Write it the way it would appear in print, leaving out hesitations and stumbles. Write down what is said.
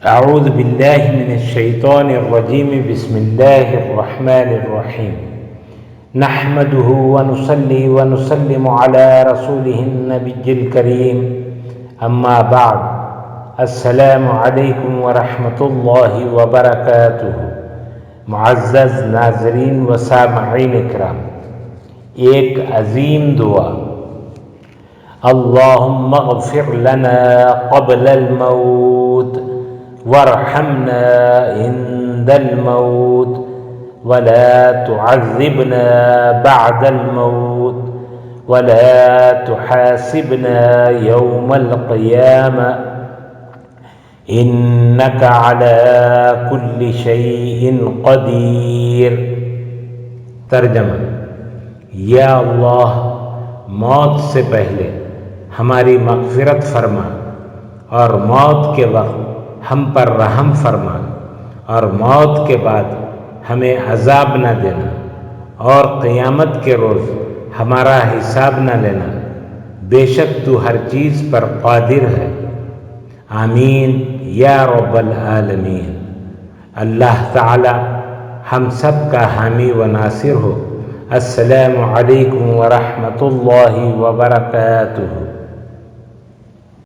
اعوذ باللہ من الشیطان الرجیم بسم اللہ الرحمن الرحیم نحمده ونصلي ونسلم على رسوله النبی الکریم اما بعد السلام علیکم ورحمۃ اللہ وبرکاتہ۔ معزز ناظرین و سامعین اکرام، ایک عظیم دعا اللہم اغفر لنا قبل الموت وارحمنا عند الموت ولا تعذبنا بعد الموت ولا تحاسبنا يوم القيامة إنك على كل شيء قدير۔ ترجمہ: یا اللہ، موت سے پہلے ہماری مغفرت فرما، اور موت کے وقت ہم پر رحم فرما، اور موت کے بعد ہمیں عذاب نہ دینا، اور قیامت کے روز ہمارا حساب نہ لینا، بے شک تو ہر چیز پر قادر ہے۔ آمین یا رب العالمین۔ اللہ تعالی ہم سب کا حامی و ناصر ہو۔ السلام علیکم ورحمۃ اللہ وبرکاتہ۔